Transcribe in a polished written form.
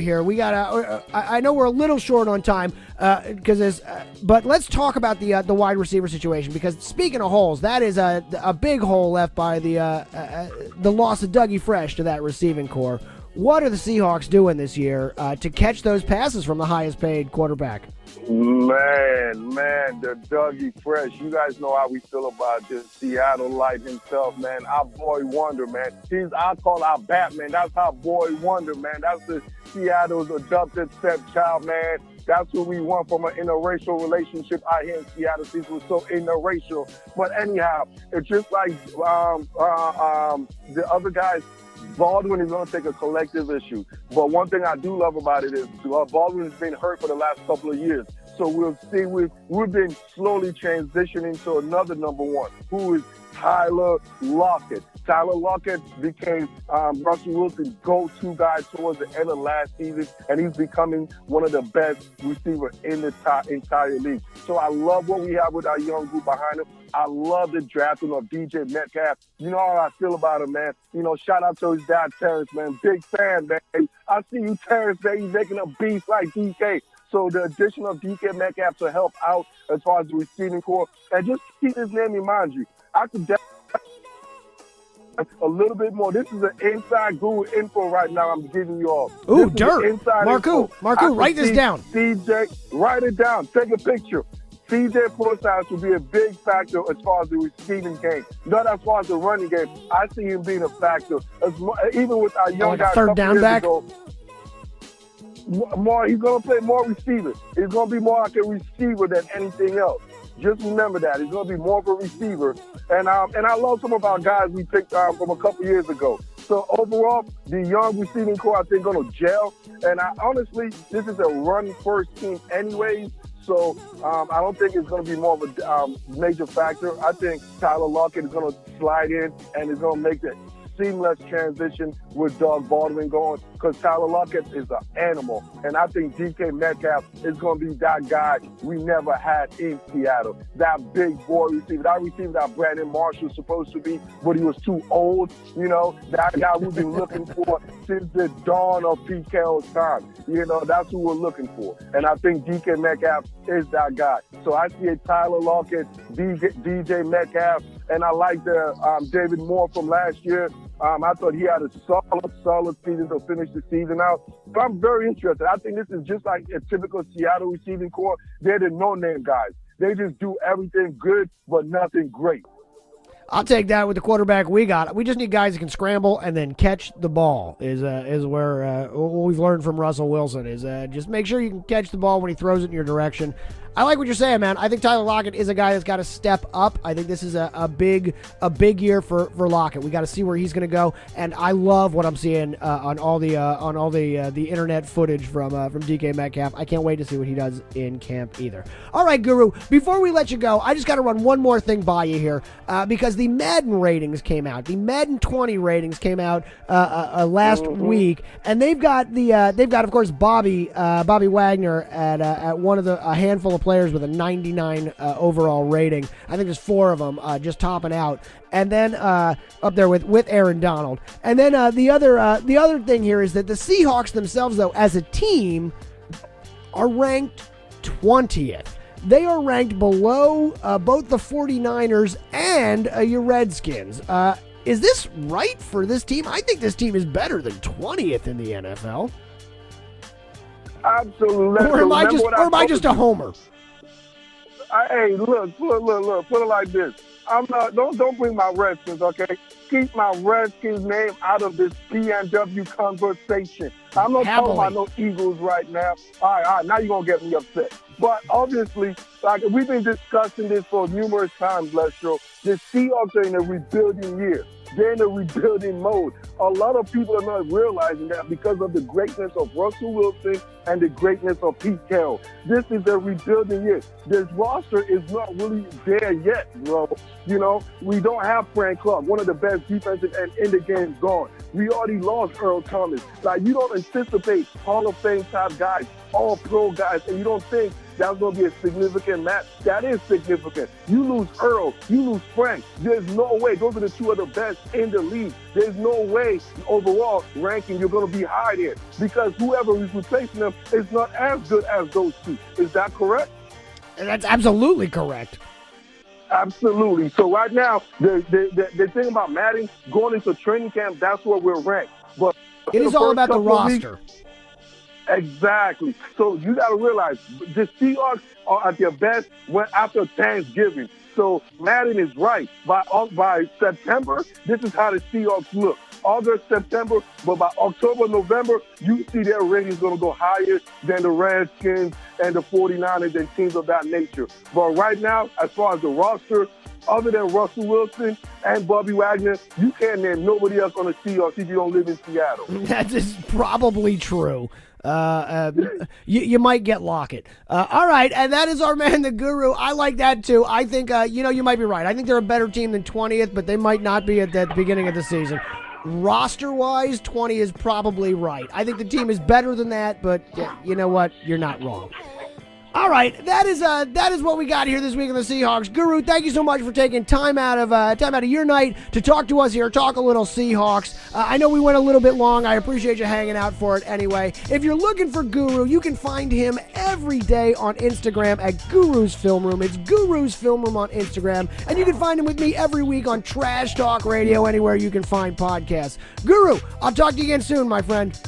Here we got. I know we're a little short on time but let's talk about the wide receiver situation, because speaking of holes, that is a big hole left by the loss of Dougie Fresh to that receiving core. What are the Seahawks doing this year to catch those passes from the highest paid quarterback? Man, the Dougie Fresh. You guys know how we feel about this Seattle life himself, man. Our boy Wonder, man. I call our Batman. That's our boy Wonder, man. That's the Seattle's adopted stepchild, man. That's what we want from an interracial relationship out here in Seattle. Since we're so interracial. But anyhow, it's just like the other guys. Baldwin is going to take a collective issue. But one thing I do love about it is Baldwin has been hurt for the last couple of years. So we'll see. We've been slowly transitioning to another number one, who is Tyler Lockett. Tyler Lockett became Russell Wilson's go-to guy towards the end of last season, and he's becoming one of the best receivers in the entire league. So I love what we have with our young group behind him. I love the drafting of DJ Metcalf. You know how I feel about him, man. You know, shout out to his dad, Terrence, man. Big fan, man. I see you, Terrence, man. He's making a beast like DK. So the addition of DK Metcalf to help out as far as the receiving core, and just keep his name in mind, you. I could definitely a little bit more. This is an inside guru info right now I'm giving you all. Ooh, dirt. Marku, write this down. CJ, write it down. Take a picture. CJ Forsythe will be a big factor as far as the receiving game. Not as far as the running game. I see him being a factor. Even with our young guys. Third down back? He's going to play more receiver. He's going to be more like a receiver than anything else. Just remember that. He's going to be more of a receiver. And I love some of our guys we picked from a couple years ago. So overall, the young receiving core, I think, going to gel. And honestly, this is a run-first team anyways. So I don't think it's going to be more of a major factor. I think Tyler Lockett is going to slide in and is going to make the seamless transition with Doug Baldwin going, because Tyler Lockett is an animal. And I think DK Metcalf is going to be that guy we never had in Seattle. That big boy receiver. That receiver that Brandon Marshall was supposed to be, but he was too old. You know, that guy we've been looking for since the dawn of PKO's time. You know, that's who we're looking for. And I think DK Metcalf is that guy. So I see a Tyler Lockett, DJ Metcalf, and I like the David Moore from last year. I thought he had a solid season to finish the season out. But I'm very interested. I think this is just like a typical Seattle receiving core. They're the no-name guys. They just do everything good, but nothing great. I'll take that with the quarterback we got. We just need guys that can scramble and then catch the ball is where what we've learned from Russell Wilson is just make sure you can catch the ball when he throws it in your direction. I like what you're saying, man. I think Tyler Lockett is a guy that's got to step up. I think this is a big year for Lockett. We got to see where he's going to go, and I love what I'm seeing on all the internet footage from DK Metcalf. I can't wait to see what he does in camp either. All right, Guru. Before we let you go, I just got to run one more thing by you here because the Madden ratings came out. The Madden 20 ratings came out last week, and they've got of course Bobby Wagner at one of a handful of players with a 99 overall rating. I think there's 4 of them just topping out, and then up there with Aaron Donald. And then the other thing here is that the Seahawks themselves, though, as a team, are ranked 20th. They are ranked below both the 49ers and your Redskins. Is this right for this team? I think this team is better than 20th in the NFL. Absolutely. Or am I just a homer? Hey, look. Put it like this. I'm not. Don't bring my Redskins, okay? Keep my Redskins name out of this PNW conversation. I'm not talking about no Eagles right now. All right. Now you're gonna get me upset. But obviously, like we've been discussing this for numerous times, Lestro. The Seahawks are in a rebuilding year. They're in a rebuilding mode. A lot of people are not realizing that because of the greatness of Russell Wilson and the greatness of Pete Carroll. This is a rebuilding year. This roster is not really there yet, bro. You know, we don't have Frank Clark, one of the best defensive ends in the game, gone. We already lost Earl Thomas. Like, you don't anticipate Hall of Fame type guys, all pro guys, and you don't think that's going to be a significant match. That is significant. You lose Earl, you lose Frank. There's no way. Those are the two of the best in the league. There's no way overall ranking you're going to be high there because whoever is replacing them is not as good as those two. Is that correct? That's absolutely correct. Absolutely. So right now, the thing about Madden, going into training camp, that's where we're ranked. But it is all about the roster. Exactly. So you got to realize the Seahawks are at their best after Thanksgiving. So Madden is right. By September, this is how the Seahawks look. August, September, but by October, November, you see their ratings going to go higher than the Redskins and the 49ers and teams of that nature. But right now, as far as the roster, other than Russell Wilson and Bobby Wagner, you can't name nobody else on the Seahawks if you don't live in Seattle. That is probably true. You might get Lockett. All right, and that is our man, the Guru. I like that too. I think, you might be right. I think they're a better team than 20th, but they might not be at the beginning of the season. Roster-wise, 20 is probably right. I think the team is better than that, but you know what? You're not wrong. All right, that is what we got here this week in the Seahawks. Guru, thank you so much for taking time out of your night to talk to us here, talk a little Seahawks. I know we went a little bit long. I appreciate you hanging out for it anyway. If you're looking for Guru, you can find him every day on Instagram at Guru's Film Room. It's Guru's Film Room on Instagram, and you can find him with me every week on Trash Talk Radio, anywhere you can find podcasts. Guru, I'll talk to you again soon, my friend.